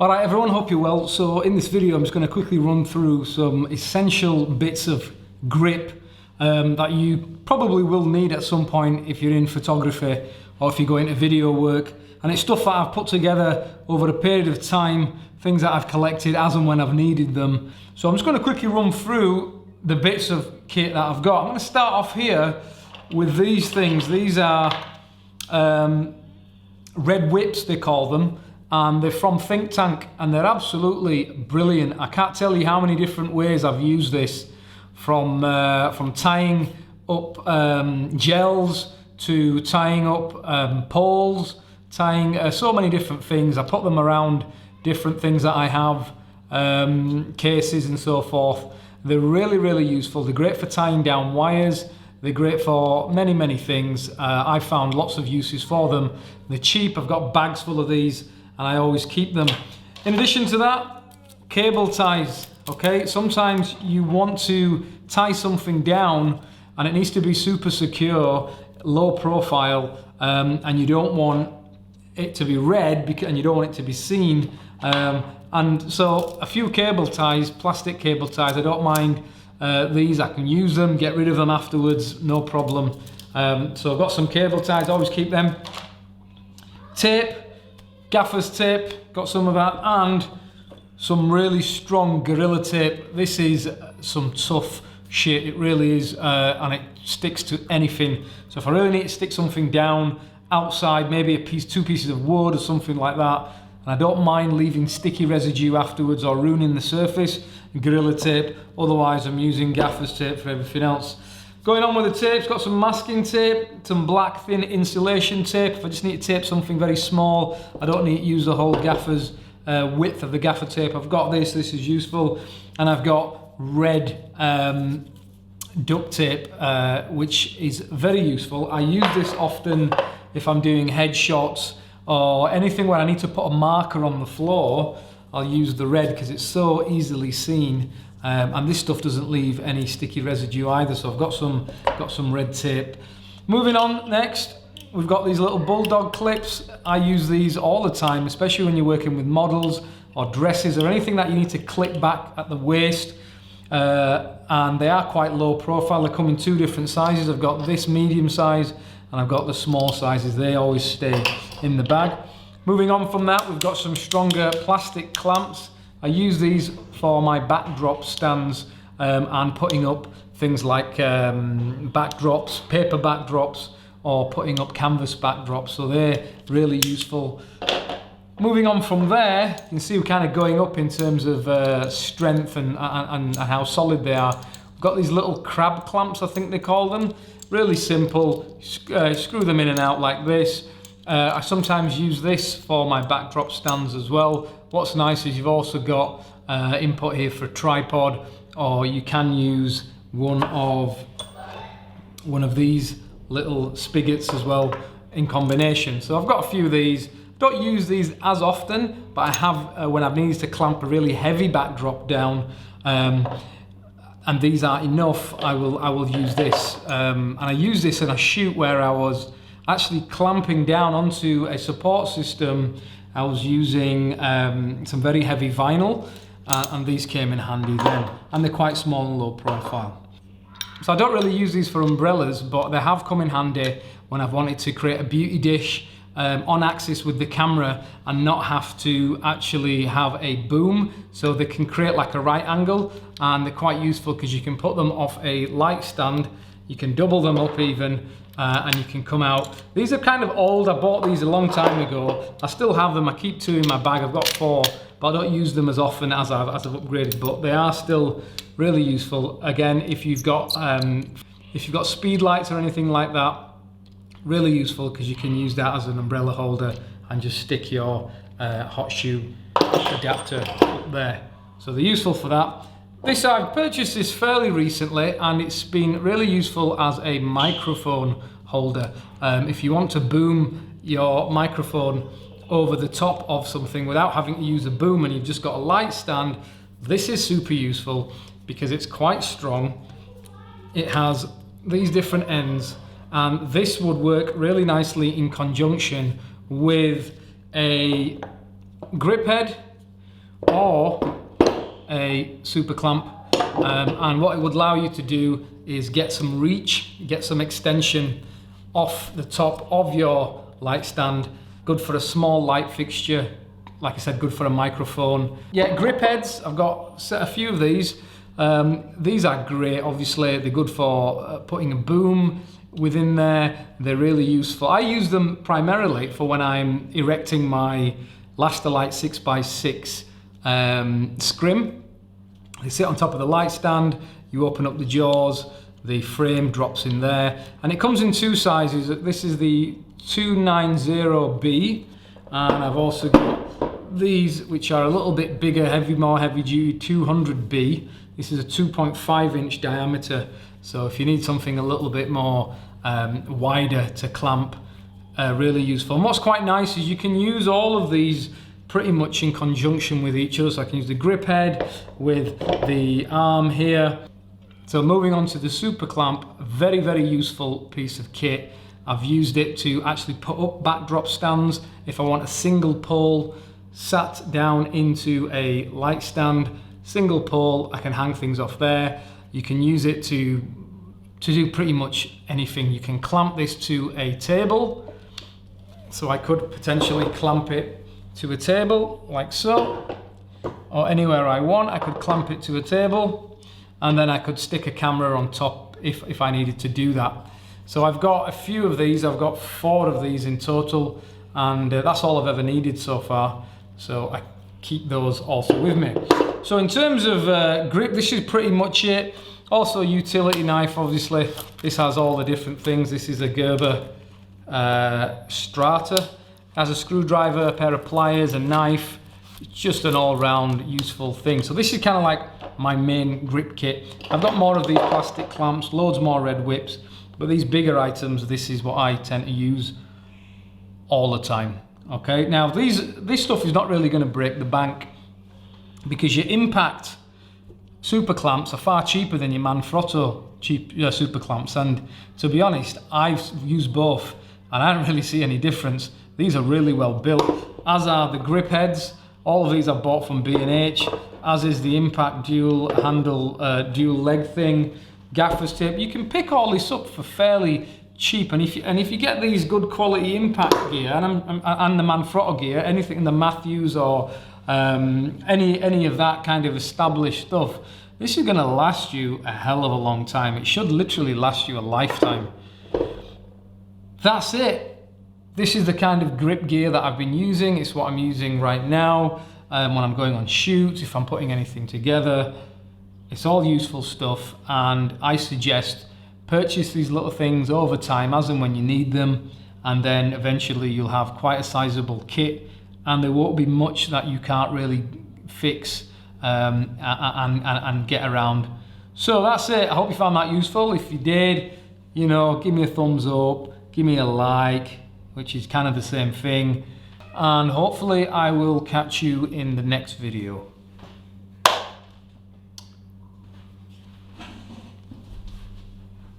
Alright everyone, hope you're well. So in this video I'm just going to quickly run through some essential bits of grip that you probably will need at some point if you're in photography or if you go into video work. And it's stuff that I've put together over a period of time, things that I've collected as and when I've needed them. So I'm just going to quickly run through the bits of kit that I've got. I'm going to start off here with these things. These are red whips, they call them. And they're from Think Tank and they're absolutely brilliant. I can't tell you how many different ways I've used this, from tying up gels to tying up poles, tying so many different things. I put them around different things that I have, cases and so forth. They're really, really useful. They're great for tying down wires. They're great for many, many things. I found lots of uses for them. They're cheap. I've got bags full of these and I always keep them. In addition to that, cable ties, okay? Sometimes you want to tie something down and it needs to be super secure, low profile, and you don't want it to be read and you don't want it to be seen. And so a few cable ties, plastic cable ties, I don't mind these. I can use them, get rid of them afterwards, no problem. So I've got some cable ties, always keep them. Tape. Gaffers tape, got some of that, and some really strong Gorilla Tape. This is some tough shit, it really is, and it sticks to anything. So if I really need to stick something down outside, maybe two pieces of wood or something like that, and I don't mind leaving sticky residue afterwards or ruining the surface, Gorilla Tape. Otherwise I'm using Gaffers Tape for everything else. Going on with the tapes, got some masking tape, some black thin insulation tape. If I just need to tape something very small, I don't need to use the whole gaffer's width of the gaffer tape. I've got this is useful. And I've got red duct tape, which is very useful. I use this often if I'm doing headshots or anything where I need to put a marker on the floor. I'll use the red because it's so easily seen. And this stuff doesn't leave any sticky residue either, so I've got some red tape. Moving on, next we've got these little Bulldog Clips. I use these all the time, especially when you're working with models or dresses or anything that you need to clip back at the waist. And they are quite low profile. They come in two different sizes. I've got this medium size and I've got the small sizes. They always stay in the bag. Moving on from that, we've got some stronger plastic clamps. I use these for my backdrop stands and putting up things like backdrops, paper backdrops, or putting up canvas backdrops, so they're really useful. Moving on from there, you can see we're kind of going up in terms of strength and how solid they are. We've got these little crab clamps, I think they call them. Really simple, screw them in and out like this. I sometimes use this for my backdrop stands as well. What's nice is you've also got input here for a tripod, or you can use one of these little spigots as well in combination. So I've got a few of these. Don't use these as often, but I have when I've needed to clamp a really heavy backdrop down, and these are enough. I will use this, and I use this in a shoot where I was actually clamping down onto a support system. I was using some very heavy vinyl, and these came in handy then. And they're quite small and low profile. So I don't really use these for umbrellas, but they have come in handy when I've wanted to create a beauty dish on axis with the camera and not have to actually have a boom. So they can create like a right angle, and they're quite useful because you can put them off a light stand. You can double them up even, and you can come out. These are kind of old. I bought these a long time ago. I still have them. I keep two in my bag. I've got 4, but I don't use them as often as I've upgraded. But they are still really useful. Again, if you've got speed lights or anything like that, really useful because you can use that as an umbrella holder and just stick your hot shoe adapter up there. So they're useful for that. I've purchased this fairly recently and it's been really useful as a microphone holder. If you want to boom your microphone over the top of something without having to use a boom and you've just got a light stand, this is super useful because it's quite strong. It has these different ends, and this would work really nicely in conjunction with a grip head or a super clamp. And what it would allow you to do is get some reach, get some extension off the top of your light stand. Good for a small light fixture. Like I said, good for a microphone. Yeah, grip heads, I've got a few of these. These are great, obviously. They're good for putting a boom within there. They're really useful. I use them primarily for when I'm erecting my Lasterlight 6x6 scrim. They sit on top of the light stand, you open up the jaws, the frame drops in there, and it comes in two sizes. This is the 290B, and I've also got these which are a little bit bigger, more heavy duty, 200B. This is a 2.5 inch diameter, so if you need something a little bit more wider to clamp, really useful. And what's quite nice is you can use all of these pretty much in conjunction with each other. So I can use the grip head with the arm here. So moving on to the super clamp, a very, very useful piece of kit. I've used it to actually put up backdrop stands if I want a single pole sat down into a light stand. Single pole, I can hang things off there. You can use it to do pretty much anything. You can clamp this to a table. So I could potentially clamp it to a table like so, or anywhere I want. I could clamp it to a table, and then I could stick a camera on top if I needed to do that. So I've got a few of these. I've got 4 of these in total, and that's all I've ever needed so far. So I keep those also with me. So in terms of grip, this is pretty much it. Also utility knife, obviously. This has all the different things. This is a Gerber Strata. Has a screwdriver, a pair of pliers, a knife. It's just an all-round useful thing. So this is kind of like my main grip kit. I've got more of these plastic clamps, loads more red whips, but these bigger items, this is what I tend to use all the time. Okay, now this stuff is not really going to break the bank, because your impact super clamps are far cheaper than your Manfrotto super clamps. And to be honest, I've used both and I don't really see any difference. These are really well built, as are the grip heads. All of these I bought from B&H, as is the impact dual handle, dual leg thing, Gaffers Tape. You can pick all this up for fairly cheap, and if you get these good quality impact gear and the Manfrotto gear, anything in the Matthews or any of that kind of established stuff, this is going to last you a hell of a long time. It should literally last you a lifetime. That's it. This is the kind of grip gear that I've been using. It's what I'm using right now when I'm going on shoots, if I'm putting anything together. It's all useful stuff, and I suggest purchase these little things over time as and when you need them, and then eventually you'll have quite a sizable kit, and there won't be much that you can't really fix and get around. So that's it. I hope you found that useful. If you did, you know, give me a thumbs up, give me a like, which is kind of the same thing, and hopefully I will catch you in the next video.